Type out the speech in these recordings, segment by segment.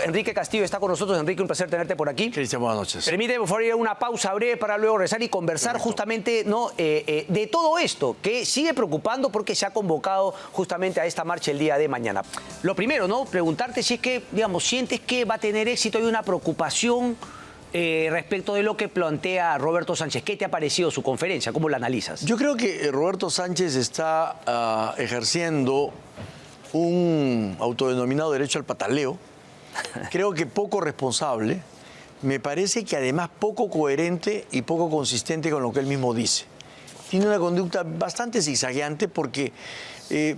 Enrique Castillo está con nosotros. Enrique, un placer tenerte por aquí. Cristian, buenas noches. Permíteme, por favor, ir a una pausa breve para luego regresar y conversar justamente de todo esto que sigue preocupando porque se ha convocado justamente a esta marcha el día de mañana. Lo primero, ¿no? Preguntarte si es que, digamos, sientes que va a tener éxito. Hay una preocupación respecto de lo que plantea Roberto Sánchez. ¿Qué te ha parecido su conferencia? ¿Cómo la analizas? Yo creo que Roberto Sánchez está ejerciendo un autodenominado derecho al pataleo. Creo que poco responsable. Me parece que además poco coherente y poco consistente con lo que él mismo dice. Tiene una conducta bastante zigzagueante porque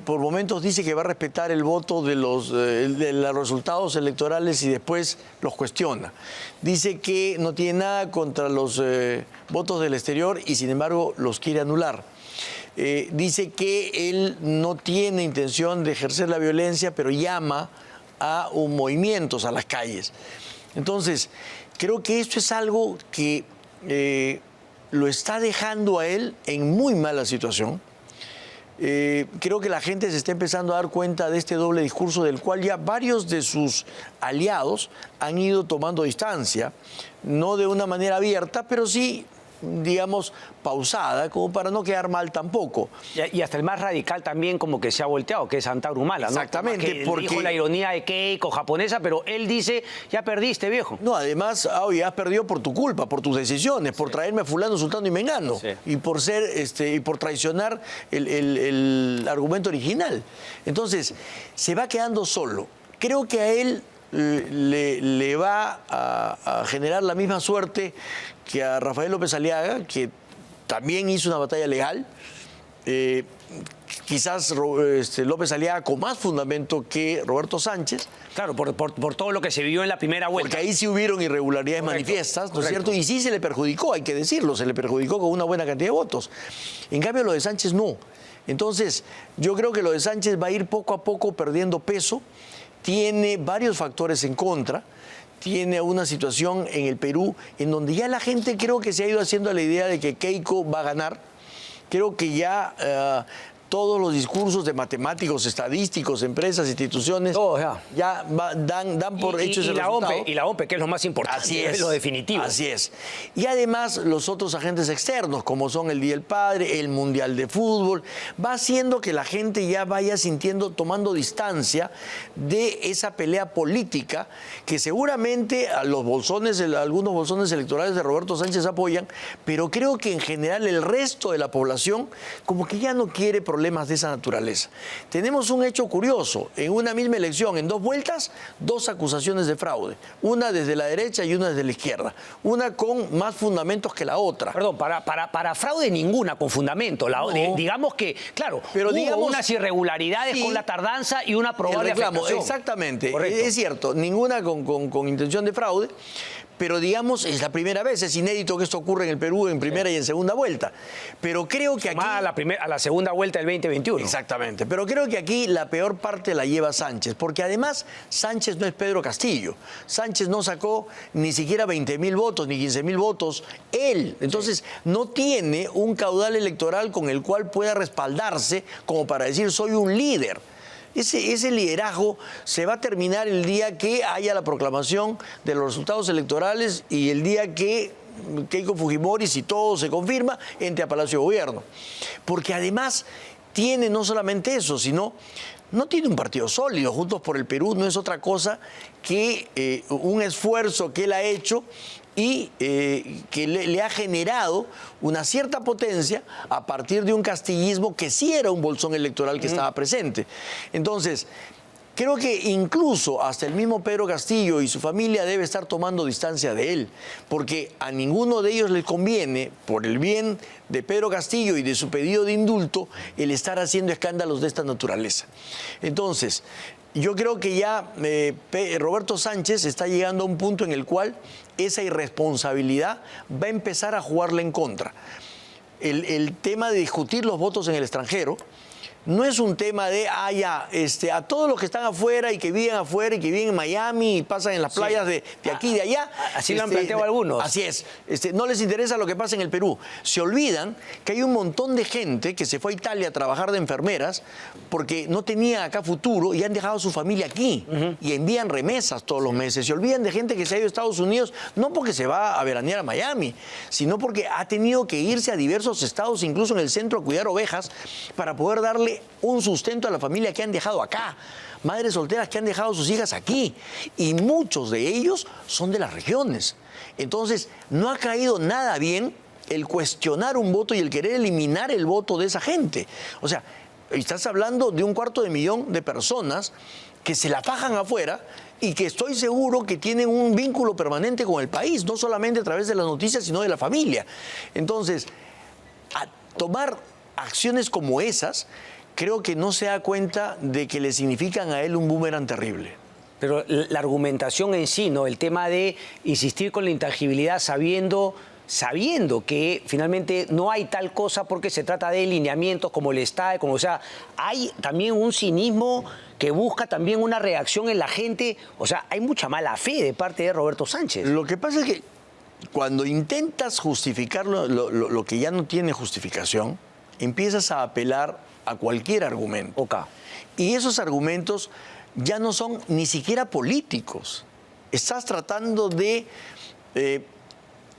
por momentos dice que va a respetar el voto de los resultados electorales y después los cuestiona. Dice que no tiene nada contra los votos del exterior y sin embargo los quiere anular. Dice que él no tiene intención de ejercer la violencia, pero llama a movimientos a las calles. Entonces, creo que esto es algo que lo está dejando a él en muy mala situación. Creo que la gente se está empezando a dar cuenta de este doble discurso del cual ya varios de sus aliados han ido tomando distancia, no de una manera abierta, pero sí, digamos, pausada, como para no quedar mal tampoco. Y hasta el más radical también como que se ha volteado, que es Antauro Humala, ¿no? Exactamente, que porque dijo la ironía de Keiko japonesa, pero él dice, ya perdiste, viejo. No, además, ya has perdido por tu culpa, por tus decisiones, por traerme a fulano, sultano y mengano, y por ser, y por traicionar el argumento original. Entonces, se va quedando solo. Creo que a él le va a generar la misma suerte que a Rafael López Aliaga, que también hizo una batalla legal. Quizás López Aliaga con más fundamento que Roberto Sánchez. Claro, por todo lo que se vivió en la primera vuelta. Porque ahí sí hubieron irregularidades manifiestas, ¿no es cierto? Y sí se le perjudicó, hay que decirlo, se le perjudicó con una buena cantidad de votos. En cambio, lo de Sánchez no. Entonces, yo creo que lo de Sánchez va a ir poco a poco perdiendo peso. Tiene varios factores en contra. Tiene una situación en el Perú en donde ya la gente creo que se ha ido haciendo la idea de que Keiko va a ganar. Creo que ya todos los discursos de matemáticos, estadísticos, empresas, instituciones, ya dan por hechos el resultado. Y la OMPE, que es lo más importante, así es lo definitivo. Así es. Y además los otros agentes externos, como son el Día del Padre, el Mundial de Fútbol, va haciendo que la gente ya vaya sintiendo, tomando distancia de esa pelea política que seguramente a los bolsones, algunos bolsones electorales de Roberto Sánchez apoyan, pero creo que en general el resto de la población como que ya no quiere problemas de esa naturaleza. Tenemos un hecho curioso. En una misma elección, en 2 vueltas, 2 acusaciones de fraude. Una desde la derecha y una desde la izquierda. Una con más fundamentos que la otra. Perdón, para fraude ninguna con fundamento. Digamos que, claro, pero hubo unas irregularidades con la tardanza y una probable afectación. Exactamente. Correcto. Es cierto, ninguna con intención de fraude. Pero digamos, es la primera vez, es inédito que esto ocurra en el Perú en primera y en segunda vuelta. Pero creo que aquí... a la segunda vuelta del 2021. Exactamente. Pero creo que aquí la peor parte la lleva Sánchez, porque además Sánchez no es Pedro Castillo. Sánchez no sacó ni siquiera 20.000 votos, ni 15.000 votos, él. Entonces, no tiene un caudal electoral con el cual pueda respaldarse como para decir soy un líder. Ese liderazgo se va a terminar el día que haya la proclamación de los resultados electorales y el día que Keiko Fujimori, si todo se confirma, entre a Palacio de Gobierno. Porque además tiene no solamente eso, sino no tiene un partido sólido. Juntos por el Perú no es otra cosa que un esfuerzo que él ha hecho y que le ha generado una cierta potencia a partir de un castillismo que sí era un bolsón electoral que estaba presente. Entonces, creo que incluso hasta el mismo Pedro Castillo y su familia debe estar tomando distancia de él, porque a ninguno de ellos les conviene, por el bien de Pedro Castillo y de su pedido de indulto, el estar haciendo escándalos de esta naturaleza. Entonces, yo creo que ya Roberto Sánchez está llegando a un punto en el cual esa irresponsabilidad va a empezar a jugarle en contra. El tema de discutir los votos en el extranjero no es un tema de, a todos los que están afuera y que viven afuera y que viven en Miami y pasan en las playas de aquí y de allá. Así lo han planteado algunos. Así es. No les interesa lo que pasa en el Perú. Se olvidan que hay un montón de gente que se fue a Italia a trabajar de enfermeras porque no tenía acá futuro y han dejado a su familia aquí y envían remesas todos los meses. Se olvidan de gente que se ha ido a Estados Unidos no porque se va a veranear a Miami, sino porque ha tenido que irse a diversos estados, incluso en el centro, a cuidar ovejas para poder darle un sustento a la familia que han dejado acá. Madres solteras que han dejado a sus hijas aquí. Y muchos de ellos son de las regiones. Entonces, no ha caído nada bien el cuestionar un voto y el querer eliminar el voto de esa gente. O sea, estás hablando de 250.000 de personas que se la fajan afuera y que estoy seguro que tienen un vínculo permanente con el país, no solamente a través de las noticias, sino de la familia. Entonces, a tomar acciones como esas, creo que no se da cuenta de que le significan a él un boomerang terrible. Pero la argumentación en sí, ¿no? El tema de insistir con la intangibilidad sabiendo que finalmente no hay tal cosa porque se trata de lineamientos como el Estado, o sea, hay también un cinismo que busca también una reacción en la gente. O sea, hay mucha mala fe de parte de Roberto Sánchez. Lo que pasa es que cuando intentas justificar lo que ya no tiene justificación, empiezas a apelar a cualquier argumento. Okay. Y esos argumentos ya no son ni siquiera políticos. Estás tratando de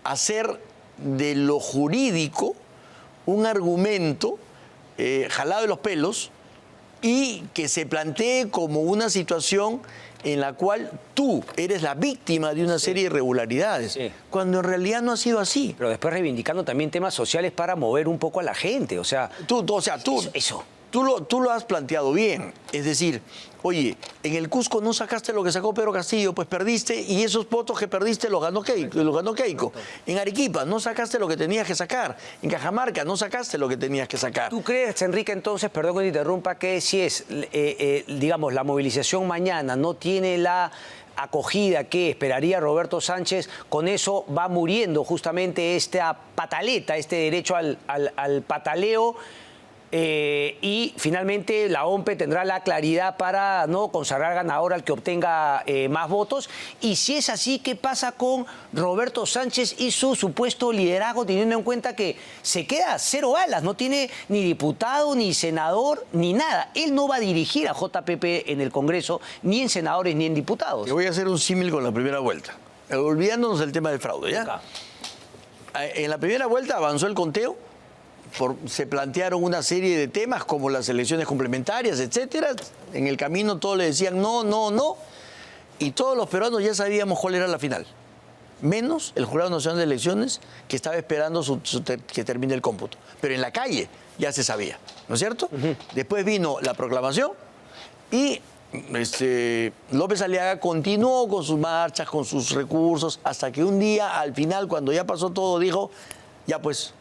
hacer de lo jurídico un argumento jalado de los pelos y que se plantee como una situación en la cual tú eres la víctima de una serie de irregularidades, cuando en realidad no ha sido así. Pero después reivindicando también temas sociales para mover un poco a la gente, o sea... Eso. Tú lo has planteado bien. Es decir, oye, en el Cusco no sacaste lo que sacó Pedro Castillo, pues perdiste, y esos votos que perdiste los ganó Keiko. En Arequipa no sacaste lo que tenías que sacar. En Cajamarca no sacaste lo que tenías que sacar. ¿Tú crees, Enrique, entonces, perdón que te interrumpa, que si es, digamos, la movilización mañana no tiene la acogida que esperaría Roberto Sánchez, con eso va muriendo justamente esta pataleta, este derecho al pataleo? Y finalmente la OMPE tendrá la claridad para no consagrar ganador al que obtenga más votos. Y si es así, ¿qué pasa con Roberto Sánchez y su supuesto liderazgo, teniendo en cuenta que se queda 0 balas, no tiene ni diputado, ni senador, ni nada? Él no va a dirigir a JPP en el Congreso, ni en senadores, ni en diputados. Te voy a hacer un símil con la primera vuelta, olvidándonos del tema del fraude, ¿ya? En la primera vuelta avanzó el conteo. Se plantearon una serie de temas como las elecciones complementarias, etcétera. En el camino todos le decían no, no, no. Y todos los peruanos ya sabíamos cuál era la final. Menos el Jurado Nacional de Elecciones, que estaba esperando que termine el cómputo. Pero en la calle ya se sabía, ¿no es cierto? Después vino la proclamación y López Aliaga continuó con sus marchas, con sus recursos, hasta que un día, al final, cuando ya pasó todo, dijo, ya pues,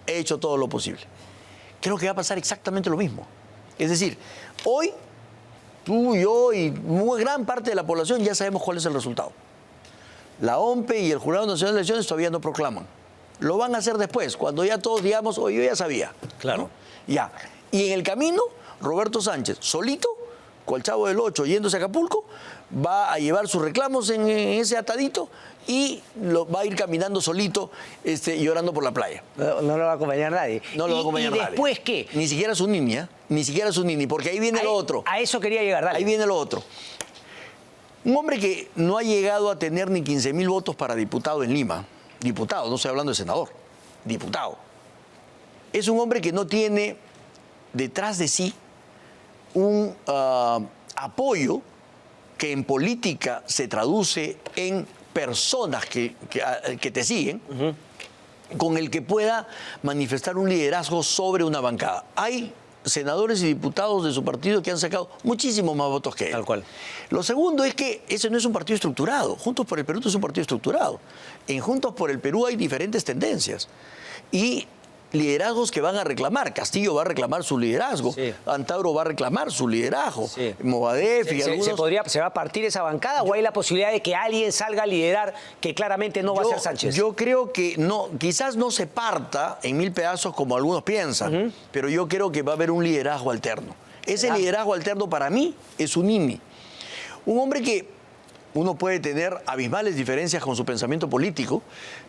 he hecho todo lo posible. Creo que va a pasar exactamente lo mismo. Es decir, hoy, tú, yo y muy gran parte de la población ya sabemos cuál es el resultado. La OMPE y el Jurado Nacional de Elecciones todavía no proclaman. Lo van a hacer después, cuando ya todos digamos, oye, yo ya sabía. Claro. ¿No? Ya. Y en el camino, Roberto Sánchez, solito, con el Chavo del 8 yéndose a Acapulco, va a llevar sus reclamos en ese atadito y va a ir caminando solito llorando por la playa. No lo va a acompañar nadie. No lo va a acompañar nadie. ¿Y después qué? Ni siquiera su niña, porque ahí viene lo otro. A eso quería llegar, dale. Ahí viene lo otro. Un hombre que no ha llegado a tener ni 15.000 votos para diputado en Lima, diputado, no estoy hablando de senador, diputado, es un hombre que no tiene detrás de sí un apoyo que en política se traduce en personas que te siguen, con el que pueda manifestar un liderazgo sobre una bancada. Hay senadores y diputados de su partido que han sacado muchísimos más votos que él. Tal cual. Lo segundo es que ese no es un partido estructurado. Juntos por el Perú no es un partido estructurado. En Juntos por el Perú hay diferentes tendencias. Y liderazgos que van a reclamar. Castillo va a reclamar su liderazgo, Sí. Antauro va a reclamar su liderazgo, Sí. Movadef y algunos... ¿Se va a partir esa bancada o hay la posibilidad de que alguien salga a liderar que claramente no va a ser Sánchez? Yo creo que no, quizás no se parta en 1000 pedazos como algunos piensan, pero yo creo que va a haber un liderazgo alterno. Ese liderazgo alterno para mí es Unini. Un hombre que uno puede tener abismales diferencias con su pensamiento político,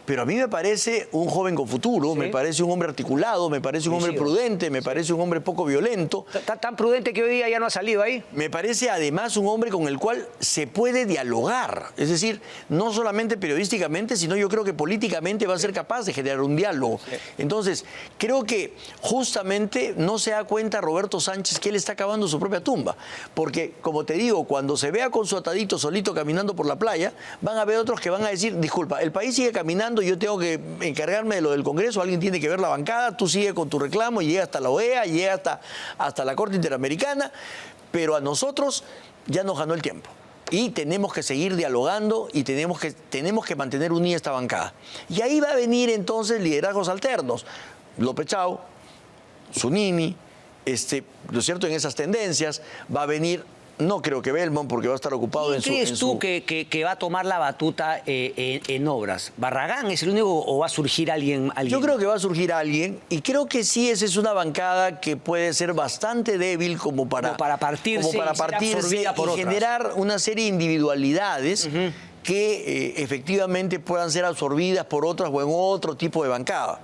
pero a mí me parece un joven con futuro, ¿Sí? me parece un hombre articulado, me parece un hombre prudente, me parece un hombre poco violento. Tan prudente que hoy día ya no ha salido ahí. Me parece además un hombre con el cual se puede dialogar. Es decir, no solamente periodísticamente, sino yo creo que políticamente va a ser capaz de generar un diálogo. Sí. Entonces, creo que justamente no se da cuenta Roberto Sánchez que él está cavando su propia tumba. Porque, como te digo, cuando se vea con su atadito solito caminando por la playa, van a haber otros que van a decir, disculpa, el país sigue caminando, yo tengo que encargarme de lo del Congreso, alguien tiene que ver la bancada, tú sigue con tu reclamo, llega hasta la OEA, llega hasta la Corte Interamericana, pero a nosotros ya nos ganó el tiempo. Y tenemos que seguir dialogando y tenemos que mantener unida esta bancada. Y ahí va a venir entonces liderazgos alternos. López Chau, Zunini, ¿no es cierto? En esas tendencias va a venir... No creo que Belmont, porque va a estar ocupado en su... ¿Quién crees tú que va a tomar la batuta en obras? ¿Barragán es el único o va a surgir alguien? Yo creo que va a surgir alguien y creo que sí, esa es una bancada que puede ser bastante débil como para partirse, como para y ser partirse absorbida por y otras. generar una serie de individualidades que efectivamente puedan ser absorbidas por otras o en otro tipo de bancada.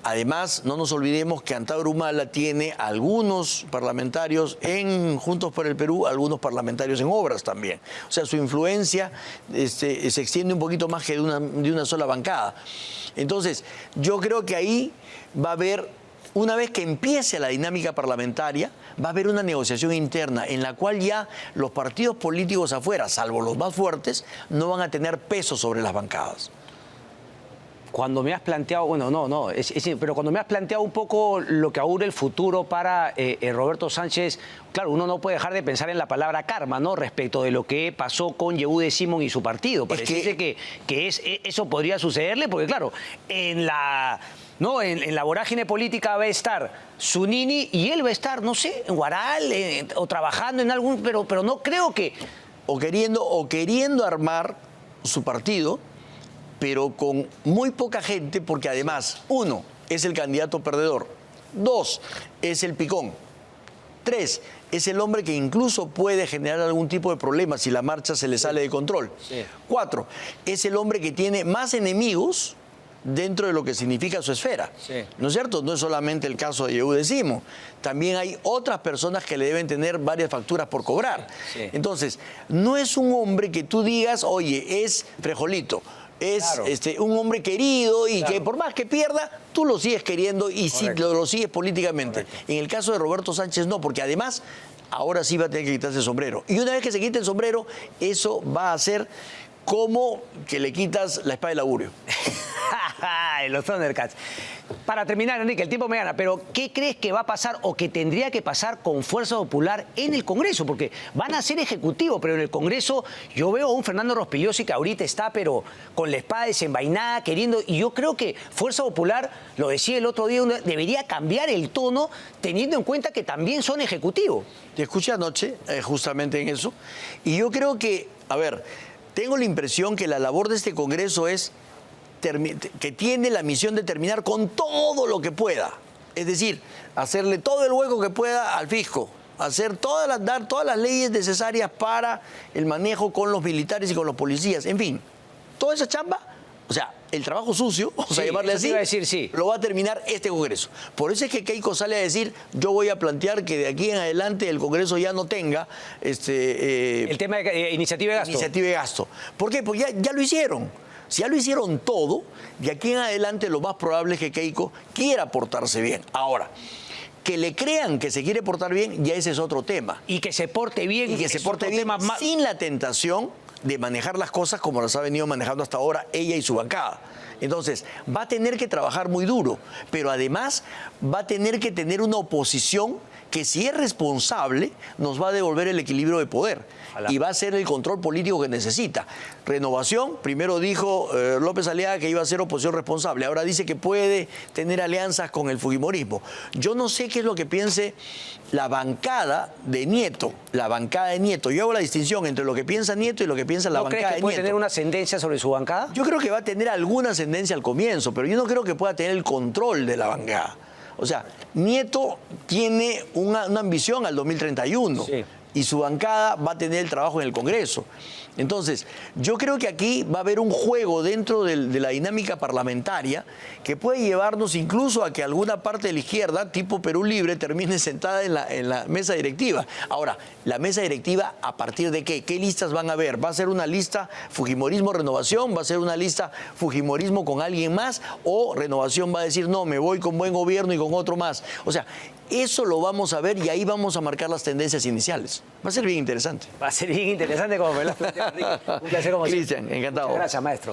Además, no nos olvidemos que Antauro Humala tiene algunos parlamentarios en Juntos por el Perú, algunos parlamentarios en obras también. O sea, su influencia se extiende un poquito más que de una sola bancada. Entonces, yo creo que ahí va a haber, una vez que empiece la dinámica parlamentaria, va a haber una negociación interna en la cual ya los partidos políticos afuera, salvo los más fuertes, no van a tener peso sobre las bancadas. Cuando me has planteado, bueno, pero cuando me has planteado un poco lo que augura el futuro para Roberto Sánchez, claro, uno no puede dejar de pensar en la palabra karma, ¿no? Respecto de lo que pasó con Yehude Simón y su partido. Parece que eso podría sucederle, porque claro, en la vorágine política va a estar Zunini y él va a estar, no sé, en Huaral o trabajando en algún, pero no creo que... O queriendo armar su partido, pero con muy poca gente, porque además, 1, es el candidato perdedor, 2, es el picón, 3, es el hombre que incluso puede generar algún tipo de problema si la marcha se le sale de control, 4, es el hombre que tiene más enemigos dentro de lo que significa su esfera. ¿No es cierto? No es solamente el caso de Yehude Simón. También hay otras personas que le deben tener varias facturas por cobrar. Entonces, no es un hombre que tú digas, oye, es frejolito. Es un hombre querido y que por más que pierda, tú lo sigues queriendo y sí, lo sigues políticamente. En el caso de Roberto Sánchez no, porque además ahora sí va a tener que quitarse el sombrero. Y una vez que se quite el sombrero, eso va a ser como que le quitas la espada del augurio. Los Thundercats. Para terminar, Enrique, el tiempo me gana, pero ¿qué crees que va a pasar o que tendría que pasar con Fuerza Popular en el Congreso? Porque van a ser ejecutivos, pero en el Congreso yo veo a un Fernando Rospigliosi que ahorita está, pero con la espada desenvainada, queriendo, y yo creo que Fuerza Popular, lo decía el otro día, debería cambiar el tono teniendo en cuenta que también son ejecutivos. Te escuché anoche justamente en eso, y yo creo que, a ver, tengo la impresión que la labor de este Congreso es que tiene la misión de terminar con todo lo que pueda. Es decir, hacerle todo el hueco que pueda al fisco, dar todas las leyes necesarias para el manejo con los militares y con los policías. En fin, toda esa chamba, o sea, el trabajo sucio, vamos a llamarle así, iba a decir, sí, lo va a terminar este Congreso. Por eso es que Keiko sale a decir, yo voy a plantear que de aquí en adelante el Congreso ya no tenga el tema de iniciativa de gasto. Iniciativa de gasto. ¿Por qué? Porque ya lo hicieron. Si ya lo hicieron todo, de aquí en adelante lo más probable es que Keiko quiera portarse bien. Ahora, que le crean que se quiere portar bien, ya ese es otro tema. Y que se porte bien. Y que se porte bien sin la tentación de manejar las cosas como las ha venido manejando hasta ahora ella y su bancada. Entonces, va a tener que trabajar muy duro, pero además va a tener que tener una oposición que, si es responsable, nos va a devolver el equilibrio de poder. Ojalá. Y va a ser el control político que necesita. Renovación, primero dijo López Aliaga que iba a ser oposición responsable, ahora dice que puede tener alianzas con el fujimorismo. Yo no sé qué es lo que piense la bancada de Nieto. Yo hago la distinción entre lo que piensa Nieto y lo que piensa la ¿No bancada crees que de puede Nieto. tener una ascendencia sobre su bancada? Yo creo que va a tener alguna ascendencia al comienzo, pero yo no creo que pueda tener el control de la bancada. O sea, Nieto tiene una ambición al 2031 Sí. y su bancada va a tener el trabajo en el Congreso. Entonces, yo creo que aquí va a haber un juego dentro de la dinámica parlamentaria que puede llevarnos incluso a que alguna parte de la izquierda, tipo Perú Libre, termine sentada en la mesa directiva. Ahora, la mesa directiva, ¿a partir de qué? ¿Qué listas van a haber? ¿Va a ser una lista Fujimorismo-Renovación? ¿Va a ser una lista Fujimorismo con alguien más? ¿O Renovación va a decir, no, me voy con Buen Gobierno y con otro más? O sea, eso lo vamos a ver y ahí vamos a marcar las tendencias iniciales. Va a ser bien interesante. Va a ser bien interesante como me lo has planteado, Enrique. Un placer como siempre. Cristian, encantado. Muchas gracias, maestro.